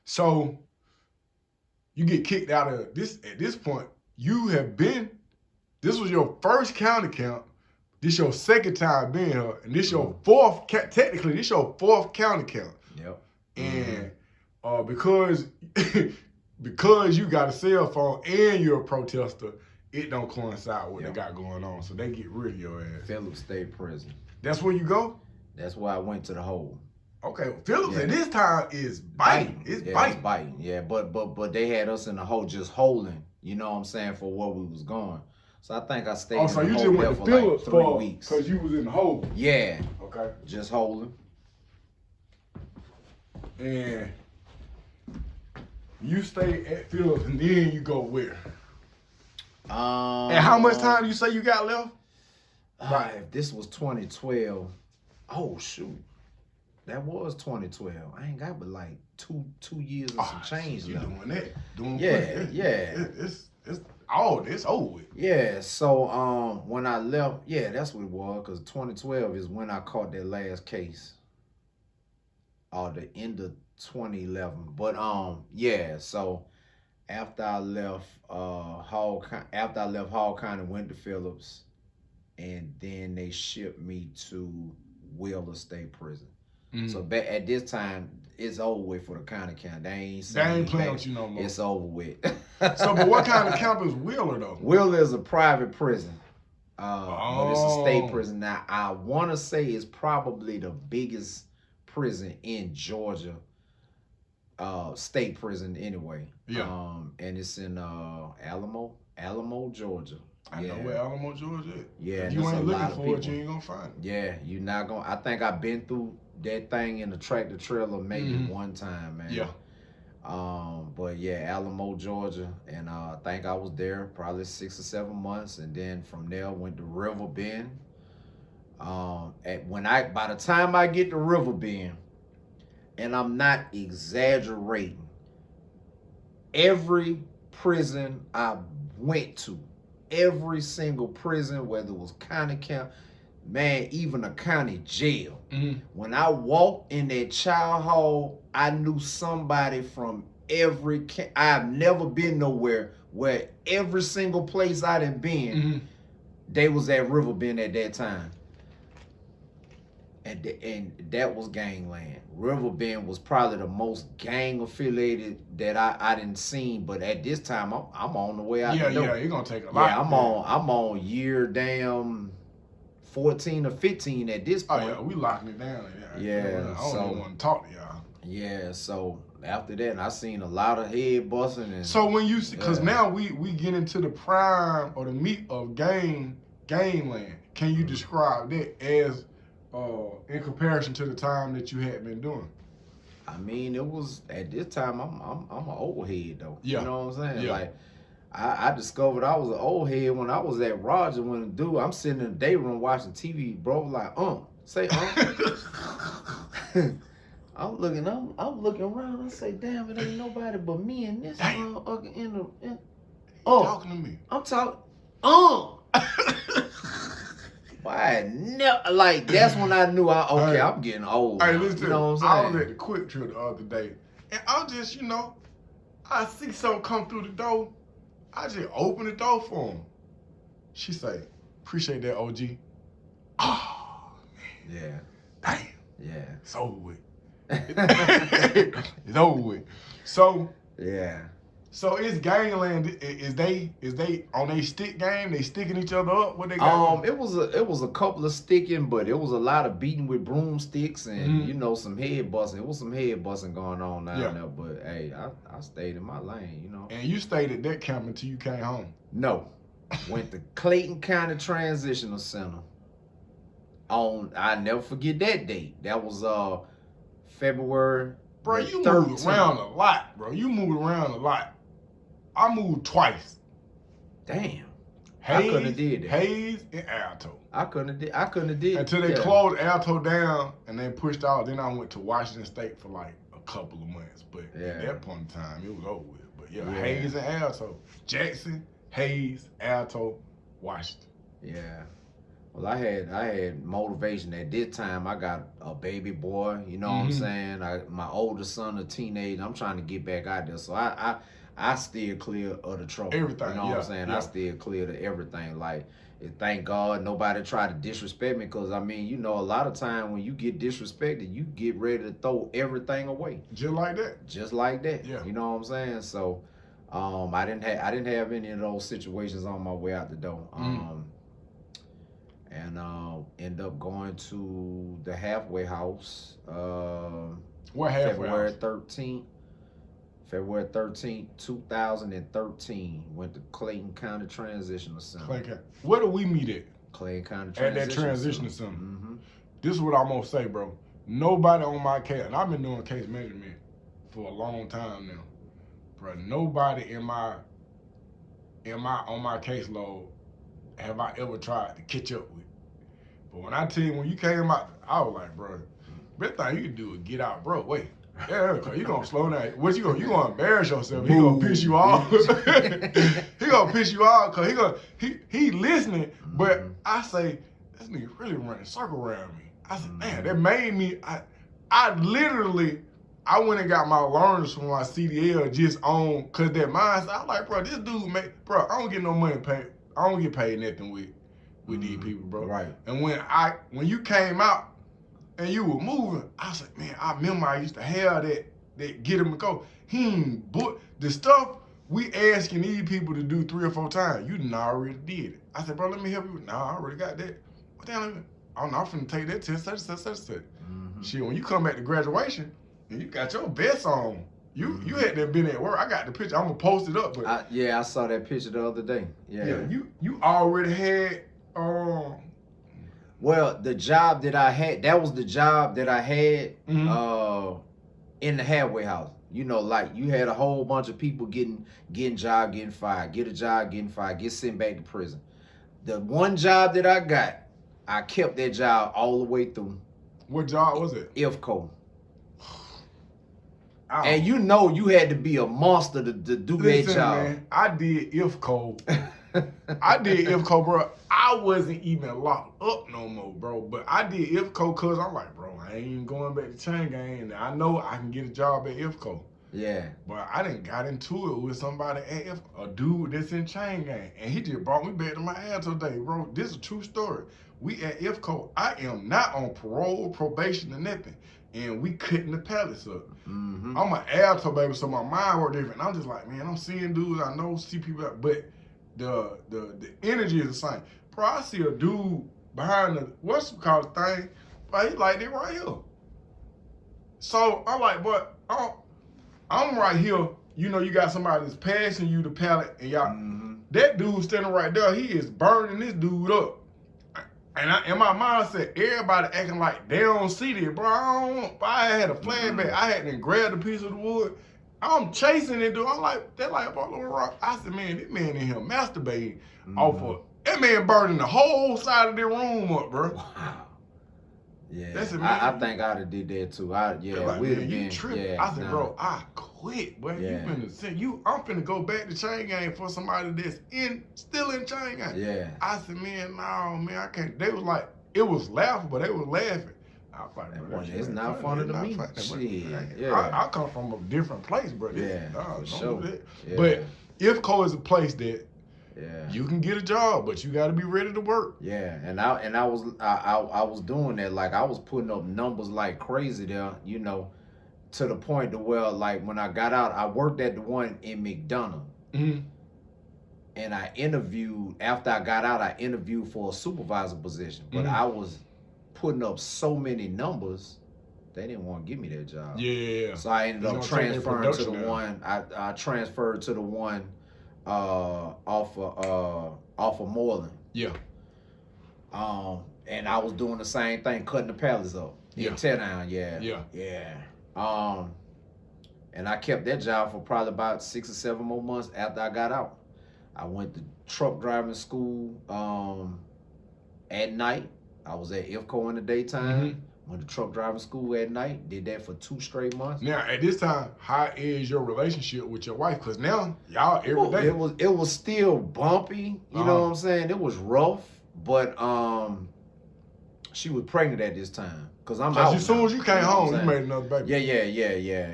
So you get kicked out of this. At this point, you have been. This was your first county camp. This your second time being here, and this your fourth. Technically, this your fourth county camp. Yep. And because because you got a cell phone and you're a protester, it don't coincide with what they got going on. So they get rid of your ass. Phillips State Prison. That's where you go? That's where I went to the hole. Okay, Phillips at this time is biting. It's biting. It's biting. Yeah, but they had us in the hole just holding, you know what I'm saying, for where we was going. So I think I stayed in the hole there for like 3 weeks. Because you was in the hole. Yeah. Okay. Just holding. And you stay at Phillips and then you go where? And how much time do you say you got left? Right. If this was 2012, oh shoot. That was 2012. I ain't got but like two years and some change left. Doing that. Doing It's over with. Yeah, so when I left, that's what it was, because 2012 is when I caught that last case. Or the end of 2011. But so after I left Hall County, went to Phillips, and then they shipped me to Wheeler State Prison. So back at this time, it's over with for the county camp. They ain't playing with you no more. It's over with. So, but what kind of camp is Wheeler though? Wheeler is a private prison. But it's a state prison. Now, I want to say it's probably the biggest prison in Georgia, state prison anyway. Yeah. And it's in Alamo, Georgia. I know where Alamo, Georgia is. Yeah. If you ain't looking for it, you ain't gonna find it. Yeah, you're not gonna. I think I've been through that thing in the tractor trailer maybe one time, man. Yeah. But yeah, Alamo, Georgia, and I think I was there probably 6 or 7 months, and then from there went to River Bend. By the time I get to River Bend, and I'm not exaggerating, every prison I went to, every single prison, whether it was county camp, man, even a county jail. When I walked in that child hall, I knew somebody from every camp. I've never been nowhere where every single place I done been, they was at River Bend at that time. And that was gangland. River Bend was probably the most gang affiliated that I didn't seen. But at this time, I'm on the way out the door. Yeah, you're gonna take a lot. Yeah, I'm on year damn 14 or 15 at this point. Oh yeah, we locking it down. Yeah, I don't even want to talk to y'all. Yeah, so after that, I seen a lot of head busting. And so when you, because now we get into the prime or the meat of gangland. Can you describe that as in comparison to the time that you had been doing? I mean, it was at this time. I'm an old head though. Yeah. You know what I'm saying? Yeah. Like I discovered I was an old head when I was at Roger. I'm sitting in the day room watching TV, bro. Like, say, I'm looking around. I say, damn, it ain't nobody but me and this motherfucker in the. Talking to me. I'm talking. Why never, like, that's when I knew I'm getting old. Hey, listen, you know what I'm saying? I was at the Quick Trip the other day, and I'm just, I see something come through the door. I just open the door for him. She say, appreciate that, OG. Oh, man. Yeah. Damn. Yeah. It's over with. It's over with. So. Yeah. So it's gangland. Is they on their stick game? They sticking each other up? What they got? It was a couple of sticking, but it was a lot of beating with broomsticks and some head busting. It was some head busting going on down there. But hey, I stayed in my lane, And you stayed at that camp until you came home? No, went to Clayton County Transitional Center. I never forget that date. That was February. Bro, you moved around a lot, bro. You moved around a lot. I moved twice. Damn. I couldn't have did that. Hayes and Alto. I couldn't have did until they closed Alto down and they pushed out. Then I went to Washington State for like a couple of months. But at that point in time, it was over with. But Hayes and Alto. Jackson, Hayes, Alto, Washington. Yeah. Well, I had motivation at this time. I got a baby boy, you know what I'm saying? My oldest son a teenager. I'm trying to get back out there. So I steer clear of the trouble. Everything, You know what I'm saying? I steer clear of everything. Like, thank God nobody tried to disrespect me, because I mean, you know, a lot of time when you get disrespected, you get ready to throw everything away. Just like that. Just like that. Yeah. You know what I'm saying? So I didn't have any of those situations on my way out the door. And end up going to the halfway house. What halfway February house? 13th. February 13th, 2013. Went to Clayton County Transitional Center. Clayton County. Where do we meet at? Clayton County At that transition center. This is what I'm gonna say, bro. Nobody on my case, and I've been doing case management for a long time now, bro. Nobody on my caseload have I ever tried to catch up with. But when I tell you, when you came out, I was like, bro, best thing you can do is get out, bro. Wait. Yeah, cause you gonna slow down. What you gonna embarrass yourself? He gonna piss you off. He gonna piss you off cause he listening. But I say, this nigga really running circle around me. I said, man, that made me. I literally, I went and got my learners from my CDL just on, cause that mindset. I'm like, bro, this dude, bro, I don't get no money paid. I don't get paid nothing with these people, bro. Right. And when you came out and you were moving, I said, man, I remember I used to have that get him to go. He ain't the stuff we asking these people to do 3 or 4 times, you done already did it. I said, bro, let me help you. Nah, I already got that. What the hell? I'm finna take that test, such. Shit, when you come back to graduation and you got your vest on, you had to been at work. I got the picture. I'm gonna post it up. But I saw that picture the other day. Yeah. You already had. Well, the job that I had, that was the job that I had in the halfway house. You know, like you had a whole bunch of people getting job, getting fired, get a job, getting fired, get sent back to prison. The one job that I got, I kept that job all the way through. What job was it? IFCO. And you know you had to be a monster to do that job. Man, I did IFCO. Bro. I wasn't even locked up no more, bro. But I did IFCO because I'm like, bro, I ain't going back to chain gang. And I know I can get a job at IFCO. Yeah. But I done got into it with somebody at IFCO, a dude that's in chain gang. And he just brought me back to my ass today, bro. This is a true story. We at IFCO. I am not on parole, probation, or nothing. And we cutting the pallets up. I'm an alto baby, so my mind work different. I'm just like, man, I'm seeing dudes I know, see people, but the energy is the same. Bro, I see a dude behind the what's it called thing, but he like that right here. So I'm like, but I'm right here. You know, you got somebody that's passing you the pallet, and y'all, that dude standing right there, he is burning this dude up. And in my mind said, everybody acting like they don't see this, bro. I had a flashback. I had to grab a piece of the wood. I'm chasing it, dude. I'm like, that like about little rock. I said, man, this man in here masturbating off of that man burning the whole side of the room up, bro. Wow. Yeah, that's I think I'd have did that too. Like, we'd have been. Tripping. Yeah, I said, bro, I quit, boy. You finna say I'm finna go back to chain gang for somebody that's still in chain gang. Yeah. I said, man, no, man, I can't. They was like, it was laughable. They was laughing. I was like, bro, it's not funny to me. I come from a different place, bro. For sure. Yeah. But IFCO is a place that you can get a job, but you got to be ready to work. Yeah, and I was doing that. Like I was putting up numbers like crazy there, you know, to the point to where like when I got out, I worked at the one in McDonough, and I interviewed after I got out. I interviewed for a supervisor position, but I was putting up so many numbers, they didn't want to give me that job. Yeah. So I ended up transferring to the one. I transferred to the one off of Moreland. Yeah. And I was doing the same thing, cutting the pallets up in Teardown. And I kept that job for probably about 6 or 7 more months after I got out. I went to truck driving school at night. I was at IFCO in the daytime. Went to truck driving school at night. Did that for 2 straight months. Now, at this time, how is your relationship with your wife? Because now, y'all every day. It was still bumpy. You know what I'm saying? It was rough. But she was pregnant at this time. Cause I'm So out. as soon as you came home, you made another baby.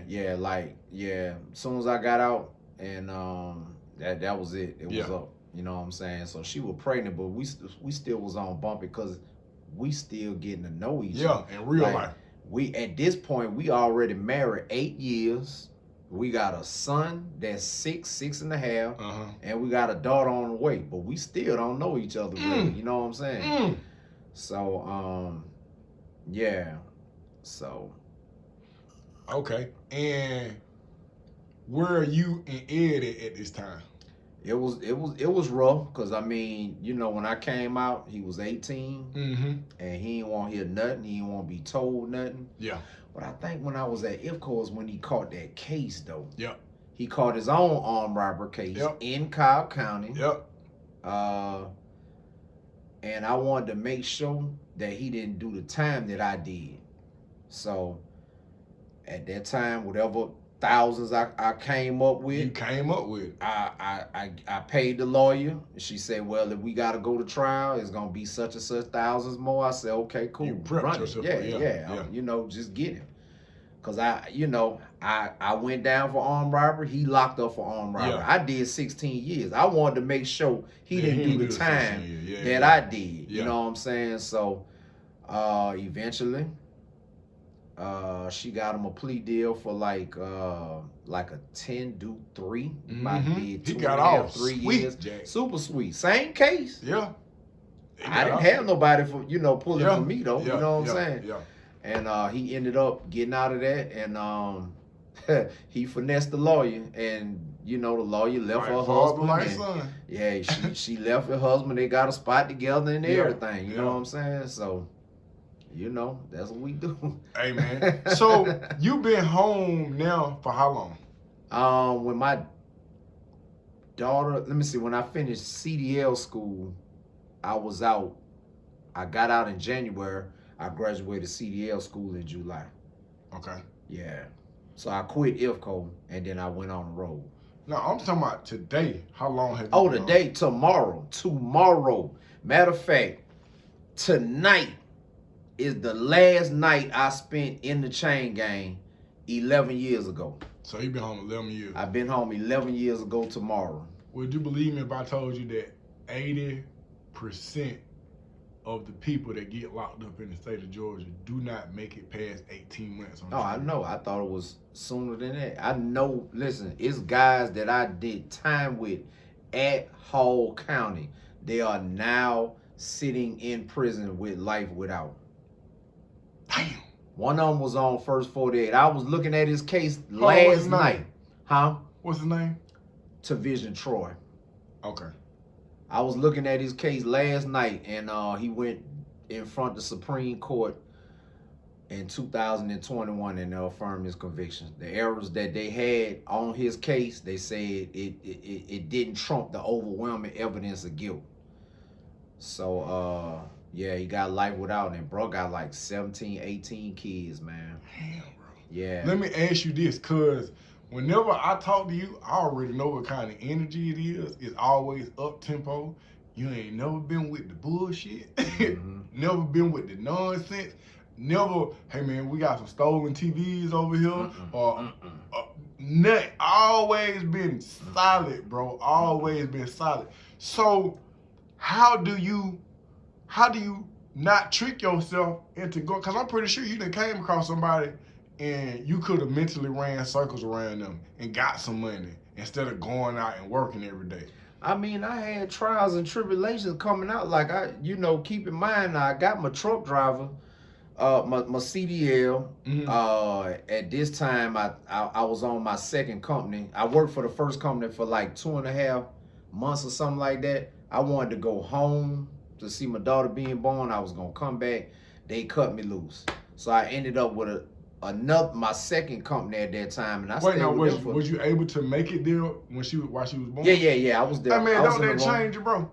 Yeah. Like, yeah. As soon as I got out, and that was it. It was up. You know what I'm saying? So she was pregnant, but we still was on bumpy because we still getting to know each other. Yeah, in real life. We at this point we already married 8 years. We got a son that's 6.5, and we got a daughter on the way. But we still don't know each other really. You know what I'm saying? So yeah. So okay. And where are you and Ed at this time? It was rough because I mean, you know, when I came out, he was 18, and he didn't want to hear nothing. He didn't want to be told nothing. Yeah. But I think when I was at IFCO is when he caught that case though. Yeah. He caught his own armed robbery case in Cobb County. Yep. And I wanted to make sure that he didn't do the time that I did. So at that time, whatever thousands I came up with. You came up with. I paid the lawyer. She said, well, if we got to go to trial, it's going to be such and such thousands more. I said, okay, cool. You prepped yourself. Yeah. You know, just get him. Because I went down for armed robbery. He locked up for armed robbery. Yeah. I did 16 years. I wanted to make sure he didn't do the time that I did. You know what I'm saying? So eventually, she got him a plea deal for like a 10-3. He got off 3 sweet, years. Jack. Super sweet. Same case. Yeah. I didn't have nobody for pulling for me though. Yeah. You know what I'm saying? Yeah. And he ended up getting out of that, and he finessed the lawyer, and the lawyer left her husband. Yeah, she left her husband. They got a spot together and everything. You know what I'm saying? So, that's what we do. Hey man. So you been home now for how long? When my daughter, let me see, when I finished CDL school, I was out. I got out in January. I graduated CDL school in July. Okay. Yeah. So I quit IFCO and then I went on the road. No, I'm talking about today. How long have you been today, tomorrow. Tomorrow. Matter of fact, tonight is the last night I spent in the chain gang 11 years ago. So you been home 11 years. I've been home 11 years ago tomorrow. Would you believe me if I told you that 80% of the people that get locked up in the state of Georgia do not make it past 18 months on the I know. I thought it was sooner than that. I know, listen, it's guys that I did time with at Hall County. They are now sitting in prison with life without. Damn. One of them was on first 48. I was looking at his case last night. Huh? What's his name? Tavision Troy. Okay. I was looking at his case last night, and he went in front of the Supreme Court in 2021 and they affirmed his convictions. The errors that they had on his case, they said it didn't trump the overwhelming evidence of guilt. So, yeah, he got life without, and bro got like 17, 18 kids, man. Damn, bro. Yeah. Let me ask you this, because whenever I talk to you, I already know what kind of energy it is. It's always up-tempo. You ain't never been with the bullshit. Never been with the nonsense. Never, hey man, we got some stolen TVs over here. Nothing. Always been solid, bro. Always been solid. So how do you not trick yourself into going? Because I'm pretty sure you done came across somebody and you could have mentally ran circles around them and got some money instead of going out and working every day. I mean, I had trials and tribulations coming out. Like, keep in mind, I got my truck driver, my CDL. At this time, I was on my second company. I worked for the first company for like 2.5 months or something like that. I wanted to go home to see my daughter being born. I was going to come back. They cut me loose. So I ended up with my second company at that time, and I stayed with them. Was you able to make it there while she was born? Yeah. I was there. I mean, don't that change you, bro?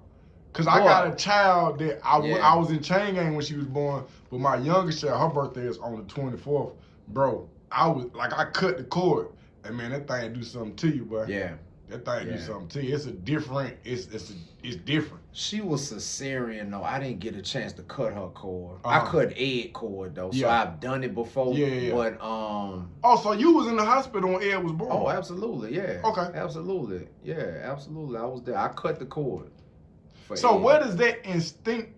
Because I got a child that I was in chain gang when she was born, but my youngest child, her birthday is on the 24th. Bro, I cut the cord, and man, that thing do something to you, bro. Yeah. That thing do Yeah. something to you. It's a different. It's different. She was cesarean though. I didn't get a chance to cut her cord. I Uh-huh. cut egg cord though, so Yeah. I've done it before. Yeah. But Oh, so you was in the hospital when Ed was born? oh, absolutely, yeah. Okay. Absolutely, yeah, absolutely. I was there. I cut the cord. So where does that instinct?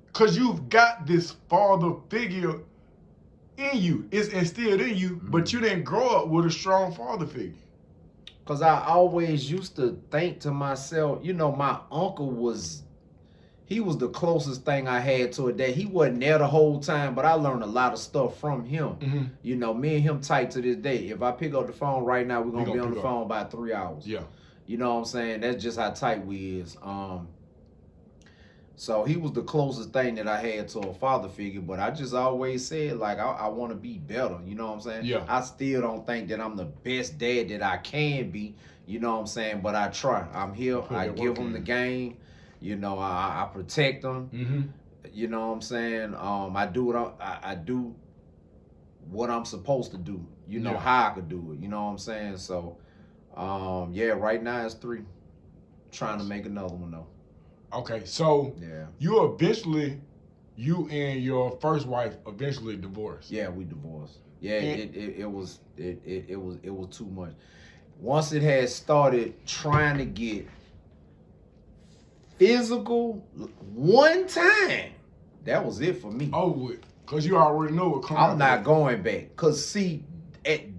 Because you've got this father figure in you. It's instilled in you, but you didn't grow up with a strong father figure. Because I always used to think to myself, you know, my uncle was the closest thing I had to a dad. He wasn't there the whole time, but I learned a lot of stuff from him. You know, me and him tight to this day. If I pick up the phone right now, we're going to be on the phone by 3 hours. Yeah. You know what I'm saying? That's just how tight we is. So he was the closest thing that I had to a father figure, but I just always said, like, I want to be better. You know what I'm saying? Yeah. I still don't think that I'm the best dad that I can be. You know what I'm saying? But I try. I'm here. I give them the game. You know, I protect them. You know what I'm saying? I do what I'm supposed to do. You know how I could do it. You know what I'm saying? So, yeah, right now it's 3. Trying to make another one though. Okay, so yeah, you and your first wife eventually divorced. Yeah, we divorced. Yeah, it was too much. Once it had started trying to get physical one time, that was it for me. Oh, because you already know what comes. I'm not going back. Cause see,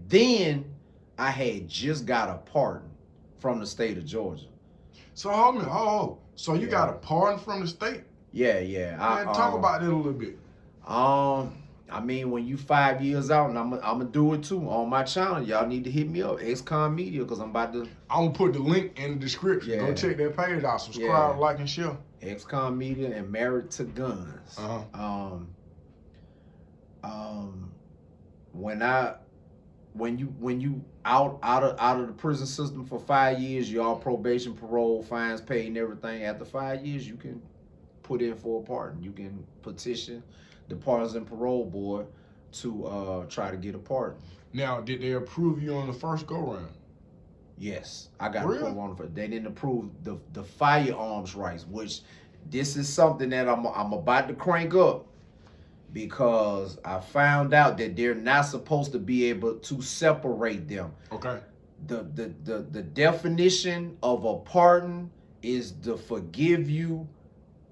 then I had just got a pardon from the state of Georgia. So hold on. So you got a pardon from the state? Yeah. Man, talk about that a little bit. I mean, when you 5 years out, and I'm gonna do it too on my channel. Y'all need to hit me up, XCOM Media, because I'm about to. I'm gonna put the link in the description. Go check that page out. Subscribe, like, and share. XCOM Media and Married to Guns. When you out of the prison system for 5 years, you're all probation, parole, fines paid, and everything. After 5 years, you can put in for a pardon. You can petition the Pardons and Parole Board to try to get a pardon. Now, did they approve you on the first go round? Yes, I got approved on the first. They didn't approve the firearms rights, which this is something that I'm about to crank up. Because I found out that they're not supposed to be able to separate them. Okay. The definition of a pardon is to forgive you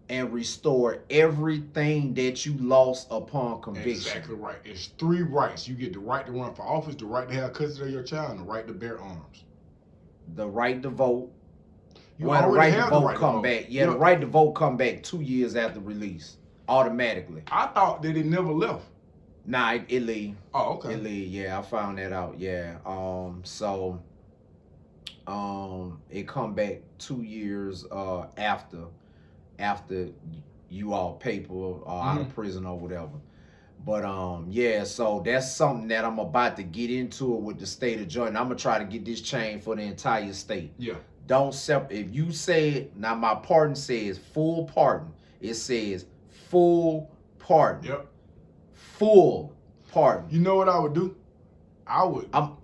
and restore everything that you lost upon conviction. Exactly right. It's 3 rights. You get the right to run for office, the right to have custody of your child, and the right to bear arms. The right to vote. The right to vote come back. Yeah, the right to vote come back 2 years after release. Automatically. I thought that it never left. Nah, it leave. Oh, okay. It leave. Yeah, I found that out. Yeah. So, it come back 2 years after you all paper or out of prison or whatever. But yeah. So that's something that I'm about to get into it with the state of Georgia. I'm gonna try to get this changed for the entire state. Yeah. Don't separate. If you say it, now my pardon says full pardon. It says full pardon. Yep. Full pardon. You know what I would do? I'm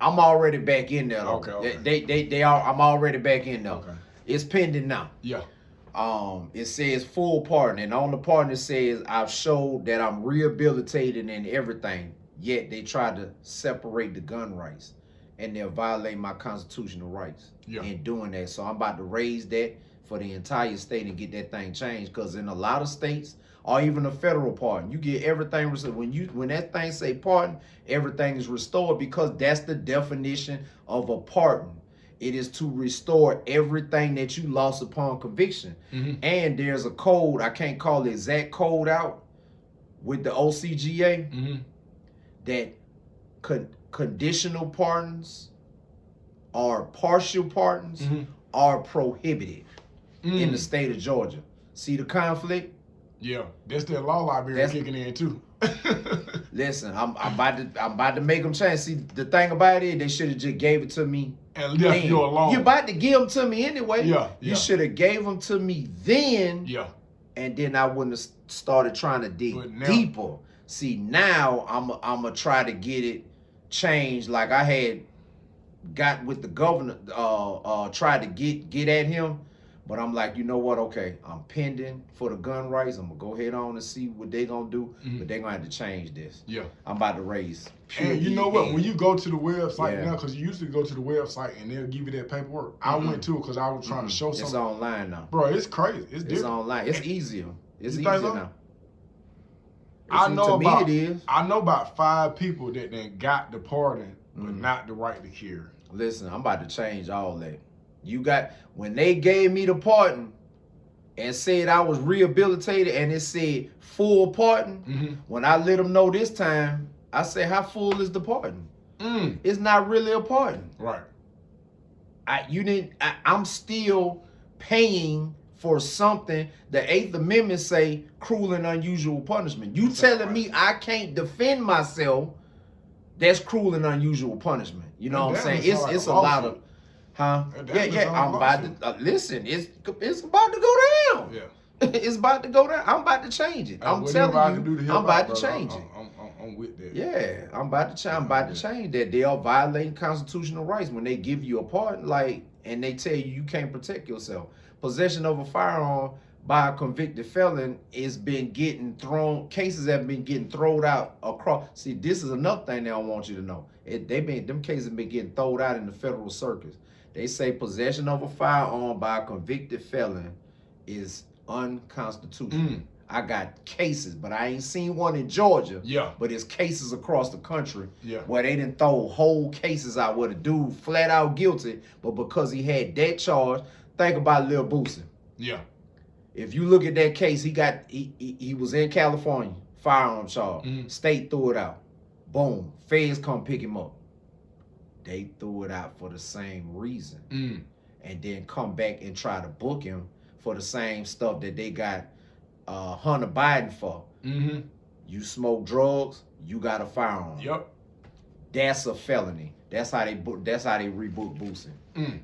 already back in there. Though. Okay. They are. I'm already back in there. Okay. It's pending now. Yeah. It says full pardon, and on the pardon it says I've showed that I'm rehabilitated and everything. Yet they try to separate the gun rights, and they'll violate my constitutional rights in doing that. So I'm about to raise that for the entire state and get that thing changed. Because in a lot of states, or even a federal pardon, you get everything restored. When that thing say pardon, everything is restored, because that's the definition of a pardon. It is to restore everything that you lost upon conviction. And there's a code, I can't call the exact code out, with the OCGA, that conditional pardons or partial pardons are prohibited in the state of Georgia. See the conflict? Yeah, that's their law library kicking in too. Listen, I'm about to make them change. See, the thing about it, they should have just gave it to me and left you alone. You about to give them to me anyway. Yeah. You should have gave them to me then. Yeah. And then I wouldn't have started trying to dig deeper. See, now I'm gonna try to get it changed. Like I had got with the governor, tried to get at him. But I'm like, you know what? Okay, I'm pending for the gun rights. I'm gonna go ahead on and see what they gonna do, but they gonna have to change this. Yeah. I'm about to raise. And you know what? When you go to the website Yeah. now, because you used to go to the website and they'll give you that paperwork. I went to it because I was trying to show something. It's online now. Bro, it's crazy. It's different. It's online. It's easier. It's You easier think so? now. I know to about, me it is. I know about 5 people that then got the pardon, but not the right to carry. Listen, I'm about to change all that. You got, when they gave me the pardon and said I was rehabilitated and it said full pardon, when I let them know this time, I said, how full is the pardon? It's not really a pardon. Right. I'm still paying for something the 8th Amendment say cruel and unusual punishment. You telling me I can't defend myself, that's cruel and unusual punishment. You know what I'm saying? It's a lot of, yeah, I'm about to, listen, it's about to go down. Yeah. It's about to go down. I'm about to change it. I'm telling you, I'm about to change it. I'm with that. Yeah, I'm about to change that. They are violating constitutional rights when they give you a pardon, like, and they tell you can't protect yourself. Possession of a firearm by a convicted felon is been getting thrown. Cases have been getting thrown out across. See, this is another thing they don't want you to know. Them cases have been getting thrown out in the federal circuits. They say possession of a firearm by a convicted felon is unconstitutional. I got cases, but I ain't seen one in Georgia. Yeah. But it's cases across the country Yeah. where they didn't throw whole cases out where the dude flat out guilty, but because he had that charge, think about Lil Boosie. Yeah. If you look at that case, he was in California, firearm charge. State threw it out. Boom. Feds come pick him up. They threw it out for the same reason. And then come back and try to book him for the same stuff that they got Hunter Biden for. You smoke drugs, you got a firearm. Yep. That's a felony. That's how they rebook Boosie.